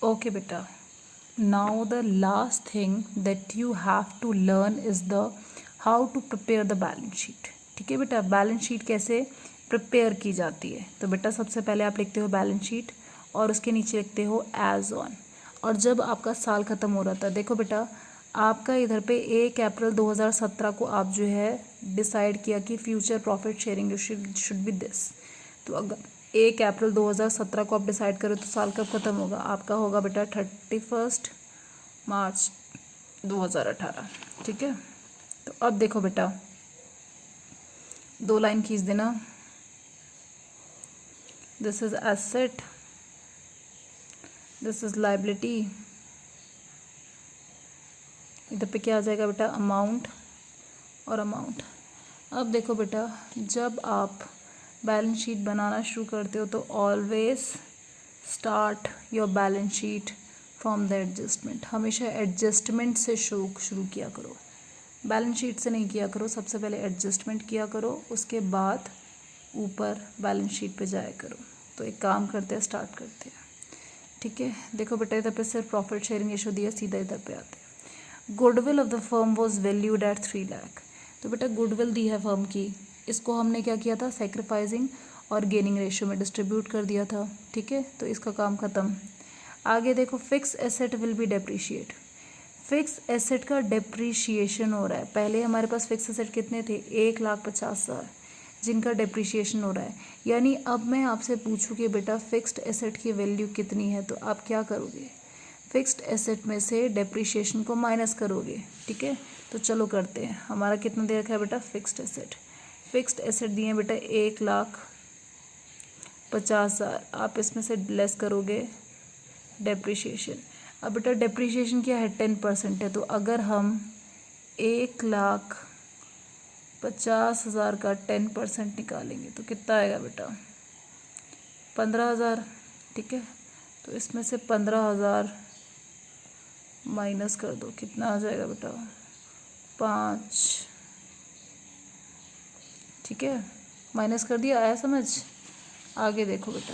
Okay beta, now the last thing that you have to learn is the how to prepare the balance sheet. ठीक है बेटा, balance sheet कैसे prepare की जाती है। तो बेटा सबसे पहले आप लिखते हो बैलेंस शीट और उसके नीचे लिखते हो एज ऑन। और जब आपका साल ख़त्म हो रहा था, देखो बेटा आपका इधर पे 1 अप्रैल 2017 को आप जो है डिसाइड किया कि future profit sharing should be this. तो अगर 1 अप्रैल 2017 को आप डिसाइड करो तो साल कब ख़त्म होगा, आपका होगा बेटा 31 मार्च 2018। ठीक है, तो अब देखो बेटा 2 लाइन खींच देना। This is asset, this is liability. इधर पे क्या आ जाएगा बेटा, अमाउंट और अमाउंट। अब देखो बेटा जब आप बैलेंस शीट बनाना शुरू करते हो तो always start your balance sheet from the adjustment. हमेशा एडजस्टमेंट से शुरू किया करो, बैलेंस शीट से नहीं किया करो। सबसे पहले एडजस्टमेंट किया करो, उसके बाद ऊपर बैलेंस शीट पे जाया करो। तो एक काम करते हैं, स्टार्ट करते हैं। ठीक है, देखो बेटा इधर पे सिर्फ प्रॉफिट शेयरिंग रेशो दिया, सीधा इधर पे आते हैं। Goodwill of the firm was valued at 3 lakh. तो बेटा गुडविल दी है फर्म की, इसको हमने क्या किया था, सेक्रीफाइसिंग और गेनिंग रेशियो में डिस्ट्रीब्यूट कर दिया था। ठीक है, तो इसका काम ख़त्म। आगे देखो fix asset will be depreciate. Fix asset का डेप्रीशिएशन हो रहा है। पहले हमारे पास फिक्स एसेट कितने थे, 1,50,000, जिनका डेप्रीशिएशन हो रहा है। यानी अब मैं आपसे पूछूँ कि बेटा फिक्स्ड एसेट की वैल्यू कितनी है, तो आप क्या करोगे, फिक्स्ड एसेट में से डेप्रीशिएशन को माइनस करोगे। ठीक है, तो चलो करते हैं। हमारा कितना दे रखा है बेटा, फिक्स्ड एसेट। फिक्स्ड एसेट दिए हैं बेटा 1,50,000। आप इसमें से लेस करोगे डेप्रीशिएशन। अब बेटा डेप्रीशिएशन क्या है, 10% है। तो अगर हम 1,50,000 का 10% निकालेंगे तो कितना आएगा बेटा, 15,000। ठीक है, तो इसमें से 15,000 माइनस कर दो, कितना आ जाएगा बेटा, 5। ठीक है, माइनस कर दिया, आया समझ। आगे देखो बेटा,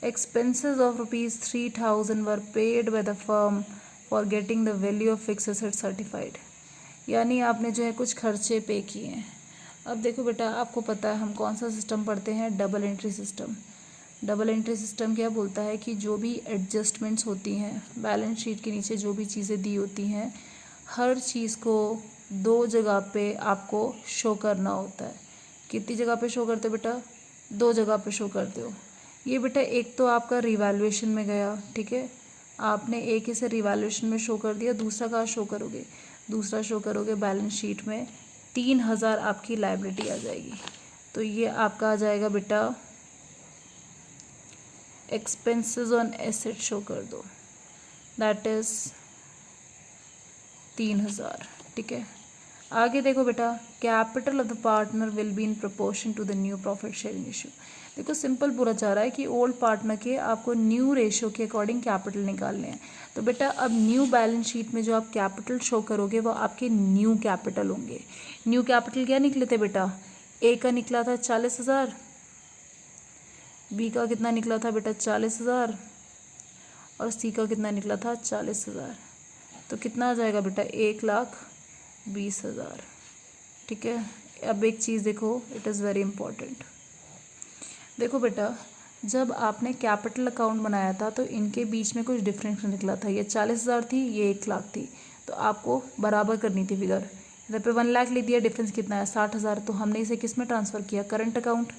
expenses of ₹3,000 were paid by the firm for getting the value of fix asset certified. यानी आपने जो है कुछ खर्चे पे किए हैं। अब देखो बेटा आपको पता है हम कौन सा सिस्टम पढ़ते हैं, double entry system. Double entry system क्या बोलता है कि जो भी एडजस्टमेंट्स होती हैं बैलेंस शीट के नीचे, जो भी चीज़ें दी होती हैं, हर चीज़ को 2 जगह पे आपको शो करना होता है। कितनी जगह पे शो करते हो बेटा, 2 जगह पे शो करते हो। ये बेटा एक तो आपका रिवैल्यूएशन में गया, ठीक है, आपने एक इसे रिवैल्यूएशन में शो कर दिया। दूसरा कहाँ शो करोगे, दूसरा शो करोगे बैलेंस शीट में। 3,000 आपकी लायबिलिटी आ जाएगी। तो ये आपका आ जाएगा बेटा एक्सपेंसेस ऑन एसेट, शो कर दो, दैट इज़ 3,000। ठीक है, आगे देखो बेटा capital of the partner will be in proportion to the new profit sharing ratio. देखो सिंपल पूरा चाह रहा है कि ओल्ड पार्टनर के आपको न्यू रेशियो के अकॉर्डिंग कैपिटल निकालने हैं। तो बेटा अब न्यू बैलेंस शीट में जो आप कैपिटल शो करोगे वो आपके न्यू कैपिटल होंगे। न्यू कैपिटल क्या निकले थे बेटा, ए का निकला था 40,000, बी का कितना निकला था बेटा 40,000, और सी का कितना निकला था 40,000। तो कितना आ जाएगा बेटा 1,20,000। ठीक है, अब एक चीज़ देखो, इट इज़ वेरी इंपॉर्टेंट। देखो बेटा जब आपने कैपिटल अकाउंट बनाया था तो इनके बीच में कुछ डिफरेंस निकला था। ये 40,000 थी, ये 1,00,000 थी, तो आपको बराबर करनी थी फिगर। इधर पे 1,00,000 लिख दिया, डिफरेंस कितना है 60,000। तो हमने इसे किस में ट्रांसफ़र किया, करंट अकाउंट।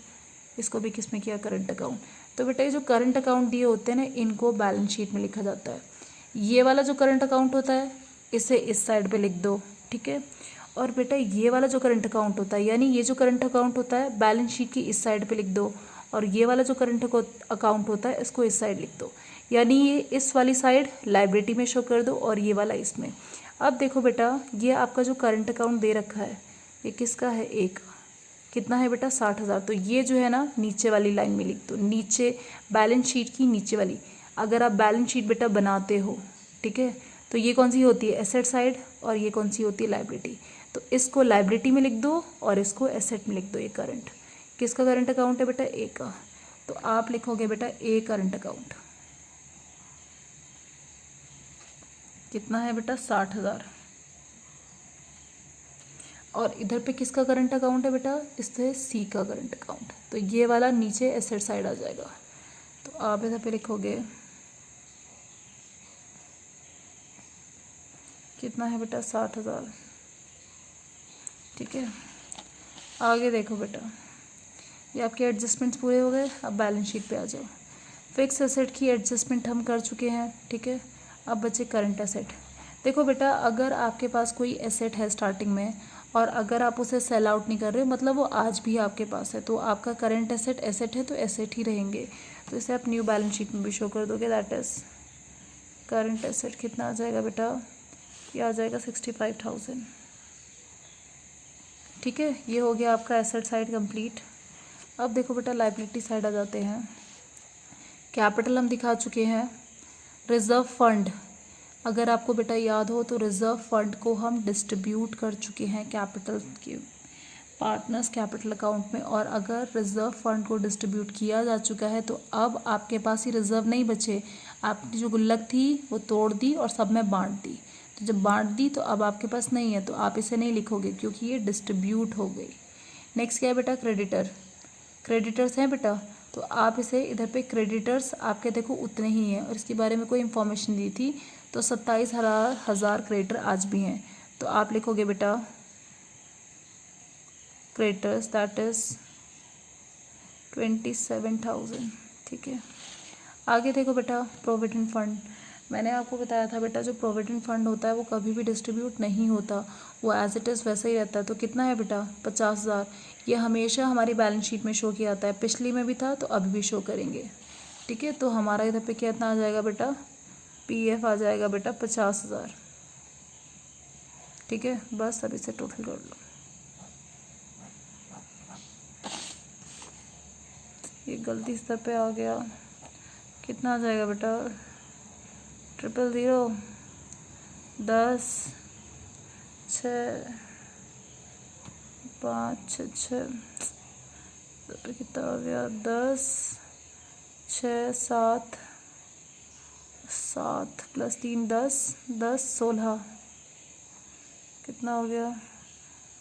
इसको भी किस में किया, करंट अकाउंट। तो बेटा ये जो करंट अकाउंट दिए होते हैं ना, इनको बैलेंस शीट में लिखा जाता है। ये वाला जो करंट अकाउंट होता है इसे इस साइड पे लिख दो। ठीक है, और बेटा ये वाला जो करंट अकाउंट होता है, यानी ये जो करंट अकाउंट होता है बैलेंस शीट की इस साइड पे लिख दो, और ये वाला जो करंट अकाउंट होता है इसको इस साइड लिख दो। यानी ये इस वाली साइड लाइबिलिटी में शो कर दो और ये वाला इसमें। अब देखो बेटा ये आपका जो करंट अकाउंट दे रखा है ये किसका है, ए का। कितना है बेटा 60,000। तो ये जो है ना नीचे वाली लाइन में लिख दो, नीचे बैलेंस शीट की नीचे वाली। अगर आप बैलेंस शीट बेटा बनाते हो, ठीक है, तो ये कौन सी होती है, एसेट साइड, और ये कौन सी होती है, लाइबिलिटी। तो इसको लाइबिलिटी में लिख दो और इसको एसेट में लिख दो। ये करंट किसका करंट अकाउंट है बेटा, ए का। तो आप लिखोगे बेटा ए करंट अकाउंट। कितना है बेटा 60,000। और इधर पे किसका करंट अकाउंट है बेटा, इससे सी का करंट अकाउंट, तो ये वाला नीचे एसेट साइड आ जाएगा। तो आप इधर पे लिखोगे कितना है बेटा 60,000। ठीक है, आगे देखो बेटा, ये आपके एडजस्टमेंट्स पूरे हो गए। अब बैलेंस शीट पे आ जाओ। फिक्स एसेट की एडजस्टमेंट हम कर चुके हैं, ठीक है। अब बचे करंट एसेट। देखो बेटा, अगर आपके पास कोई एसेट है स्टार्टिंग में और अगर आप उसे सेल आउट नहीं कर रहे, मतलब वो आज भी आपके पास है, तो आपका करंट एसेट एसेट है तो एसेट ही रहेंगे। तो इसे आप न्यू बैलेंस शीट में भी शो कर दोगे। दैट इज़ करंट एसेट कितना आ जाएगा बेटा, ये आ जाएगा 65,000। ठीक है, ये हो गया आपका एसेट साइड कंप्लीट। अब देखो बेटा, लाइबिलिटी साइड आ जाते हैं। कैपिटल हम दिखा चुके हैं। रिज़र्व फंड, अगर आपको बेटा याद हो तो रिज़र्व फंड को हम डिस्ट्रीब्यूट कर चुके हैं कैपिटल के पार्टनर्स कैपिटल अकाउंट में। और अगर रिज़र्व फंड को डिस्ट्रीब्यूट किया जा चुका है तो अब आपके पास ही रिज़र्व नहीं बचे, आपकी जो गुल्लक थी वो तोड़ दी और सब में बांट दी। तो जब बांट दी तो अब आपके पास नहीं है, तो आप इसे नहीं लिखोगे क्योंकि ये डिस्ट्रीब्यूट हो गई। नेक्स्ट क्या है बेटा, क्रेडिटर। क्रेडिटर्स हैं बेटा, तो आप इसे इधर पे क्रेडिटर्स आपके देखो उतने ही हैं और इसके बारे में कोई इन्फॉर्मेशन दी थी, तो 27,000 क्रेडिटर आज भी हैं। तो आप लिखोगे बेटा क्रेडिटर्स दैट इज़ 27,000। ठीक है, आगे देखो बेटा, प्रोविडेंट फंड। मैंने आपको बताया था बेटा, जो प्रोविडेंट फंड होता है वो कभी भी डिस्ट्रीब्यूट नहीं होता, वो एज इट इज़ वैसे ही रहता है। तो कितना है बेटा 50,000। ये हमेशा हमारी बैलेंस शीट में शो किया जाता है, पिछली में भी था तो अभी भी शो करेंगे। ठीक है, तो हमारा इधर पे कितना आ जाएगा बेटा, पीएफ आ जाएगा बेटा 50,000। ठीक है, बस अब इसे टोटल कर लो। ये गलती इस तरह पे आ गया, कितना आ जाएगा बेटा 000 10 6 5 6 6 कितना हो गया 10 6 7 7 + 3 10 10 16 कितना हो गया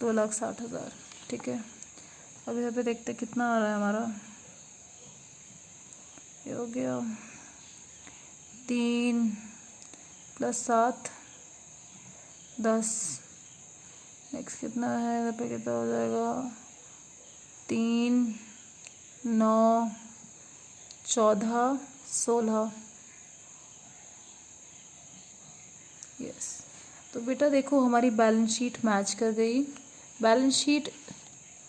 2,60,000। ठीक है, अब यहाँ पे देखते कितना आ रहा है हमारा। ये हो गया 3 + 7 10। नेक्स्ट कितना है यहाँ पे, कितना हो जाएगा 3 9 14 16। यस, तो बेटा देखो हमारी बैलेंस शीट मैच कर गई। बैलेंस शीट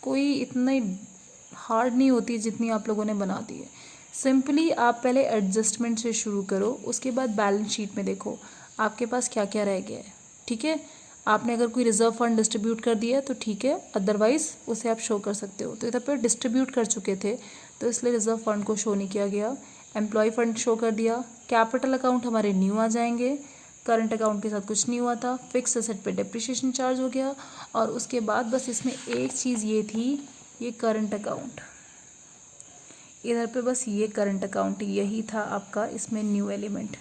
कोई इतनी हार्ड नहीं होती जितनी आप लोगों ने बना दी है। सिंपली आप पहले एडजस्टमेंट से शुरू करो, उसके बाद बैलेंस शीट में देखो आपके पास क्या क्या रह गया है। ठीक है, आपने अगर कोई रिजर्व फंड डिस्ट्रीब्यूट कर दिया है तो ठीक है, अदरवाइज़ उसे आप शो कर सकते हो। तो इधर पर डिस्ट्रीब्यूट कर चुके थे तो इसलिए रिजर्व फंड को शो नहीं किया गया। एम्प्लॉय फंड शो कर दिया। कैपिटल अकाउंट हमारे न्यू आ जाएंगे। करंट अकाउंट के साथ कुछ नहीं हुआ था। फिक्स एसेट पे डिप्रिशिएशन चार्ज हो गया। और उसके बाद बस इसमें एक चीज़ ये थी, ये करंट अकाउंट, इधर पे बस ये करंट अकाउंट यही था आपका इसमें न्यू एलिमेंट।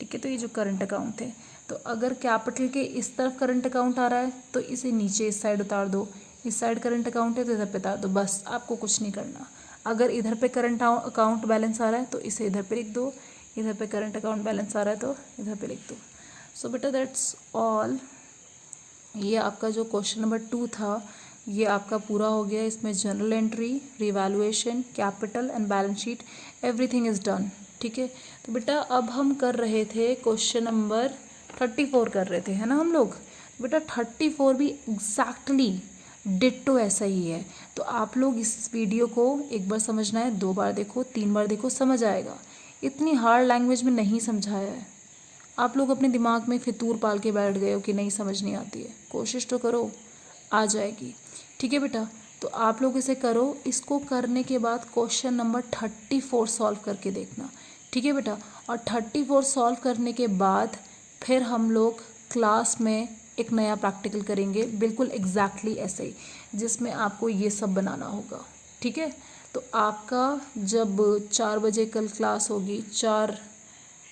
ठीक है, तो ये जो करंट अकाउंट है, तो अगर कैपिटल के इस तरफ करंट अकाउंट आ रहा है तो इसे नीचे इस साइड उतार दो। इस साइड करंट अकाउंट है तो इधर पे उतार दो, बस आपको कुछ नहीं करना। अगर इधर पे करंट अकाउंट बैलेंस आ रहा है तो इसे इधर पे लिख दो, इधर पे करंट अकाउंट बैलेंस आ रहा है तो इधर पे लिख दो। सो बेटा दैट्स ऑल। ये आपका जो क्वेश्चन नंबर 2 था ये आपका पूरा हो गया। इसमें general entry, revaluation, capital and balance sheet, everything is done. ठीक है, तो बेटा अब हम कर रहे थे क्वेश्चन नंबर 34 कर रहे थे, है ना हम लोग। बेटा 34 भी एग्जैक्टली डिट्टो ऐसा ही है। तो आप लोग इस वीडियो को एक बार समझना है, 2 बार देखो, 3 बार देखो, समझ आएगा। इतनी हार्ड लैंग्वेज में नहीं समझाया है। आप लोग अपने दिमाग में फितूर पाल के बैठ गए हो कि नहीं समझ नहीं आती है। कोशिश तो करो, आ जाएगी। ठीक है बेटा, तो आप लोग इसे करो। इसको करने के बाद क्वेश्चन नंबर 34 सॉल्व करके देखना। ठीक है बेटा, और 34 सॉल्व करने के बाद फिर हम लोग क्लास में एक नया प्रैक्टिकल करेंगे, बिल्कुल एग्जैक्टली ऐसे ही, जिसमें आपको ये सब बनाना होगा। ठीक है, तो आपका जब 4 बजे कल क्लास होगी, 4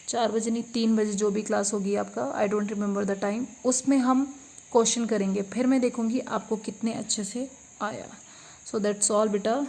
4 बजे नहीं, 3 बजे जो भी क्लास होगी आपका, I don't remember the time, उसमें हम क्वेश्चन करेंगे, फिर मैं देखूँगी आपको कितने अच्छे से आया। सो दैट्स ऑल बेटा।